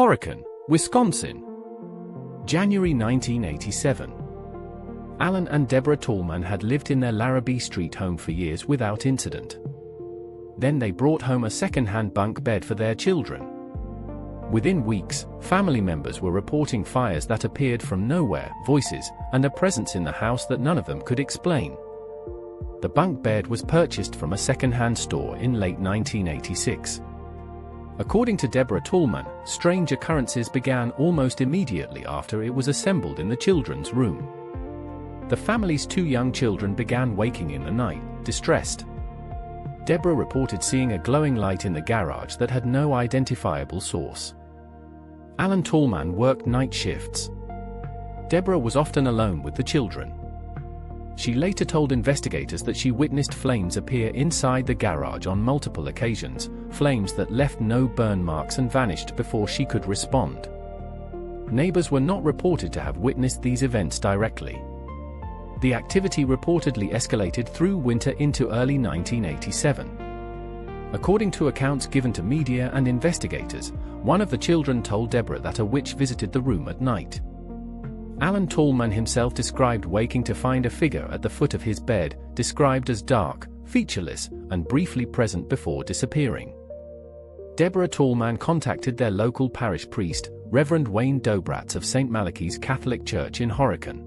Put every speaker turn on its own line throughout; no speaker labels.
Horicon, Wisconsin. January 1987. Alan and Deborah Tallmann had lived in their Larrabee Street home for years without incident. Then they brought home a secondhand bunk bed for their children. Within weeks, family members were reporting fires that appeared from nowhere, voices, and a presence in the house that none of them could explain. The bunk bed was purchased from a second-hand store in late 1986. According to Deborah Tallmann, strange occurrences began almost immediately after it was assembled in the children's room. The family's two young children began waking in the night, distressed. Deborah reported seeing a glowing light in the garage that had no identifiable source. Alan Tallmann worked night shifts. Deborah was often alone with the children. She later told investigators that she witnessed flames appear inside the garage on multiple occasions, flames that left no burn marks and vanished before she could respond. Neighbors were not reported to have witnessed these events directly. The activity reportedly escalated through winter into early 1987. According to accounts given to media and investigators, one of the children told Deborah that a witch visited the room at night. Alan Tallmann himself described waking to find a figure at the foot of his bed, described as dark, featureless, and briefly present before disappearing. Deborah Tallmann contacted their local parish priest, Reverend Wayne Dobratz of St. Malachy's Catholic Church in Horicon.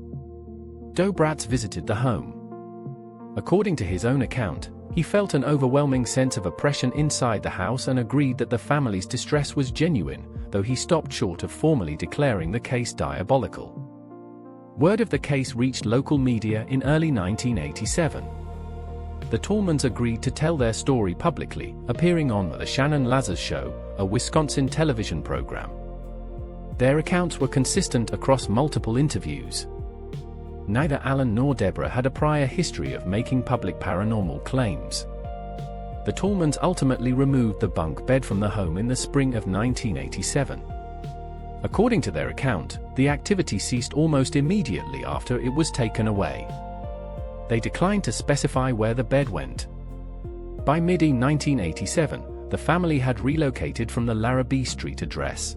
Dobratz visited the home. According to his own account, he felt an overwhelming sense of oppression inside the house and agreed that the family's distress was genuine, though he stopped short of formally declaring the case diabolical. Word of the case reached local media in early 1987. The Tallmanns agreed to tell their story publicly, appearing on The Shannon Lazars Show, a Wisconsin television program. Their accounts were consistent across multiple interviews. Neither Alan nor Deborah had a prior history of making public paranormal claims. The Tallmanns ultimately removed the bunk bed from the home in the spring of 1987. According to their account, the activity ceased almost immediately after it was taken away. They declined to specify where the bed went. By mid-1987, the family had relocated from the Larrabee Street address.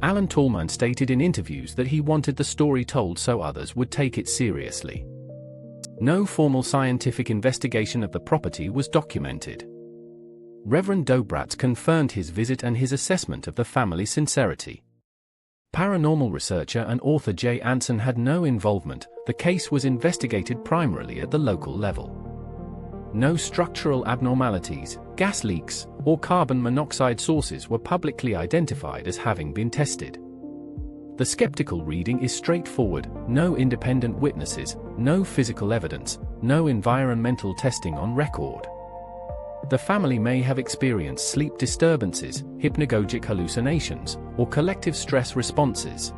Alan Tallmann stated in interviews that he wanted the story told so others would take it seriously. No formal scientific investigation of the property was documented. Reverend Dobratz confirmed his visit and his assessment of the family's sincerity. Paranormal researcher and author Jay Anson had no involvement. The case was investigated primarily at the local level. No structural abnormalities, gas leaks, or carbon monoxide sources were publicly identified as having been tested. The skeptical reading is straightforward: no independent witnesses, no physical evidence, no environmental testing on record. The family may have experienced sleep disturbances, hypnagogic hallucinations, or collective stress responses.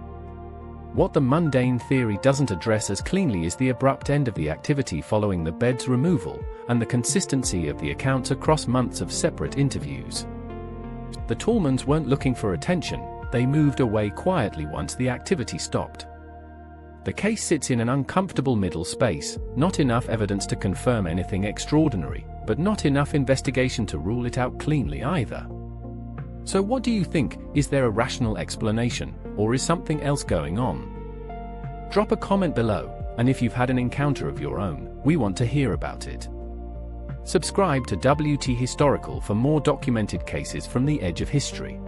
What the mundane theory doesn't address as cleanly is the abrupt end of the activity following the bed's removal, and the consistency of the accounts across months of separate interviews. The Tallmanns weren't looking for attention, they moved away quietly once the activity stopped. The case sits in an uncomfortable middle space, not enough evidence to confirm anything extraordinary, but not enough investigation to rule it out cleanly either. So what do you think? Is there a rational explanation, or is something else going on? Drop a comment below, and if you've had an encounter of your own, we want to hear about it. Subscribe to WT Historical for more documented cases from the edge of history.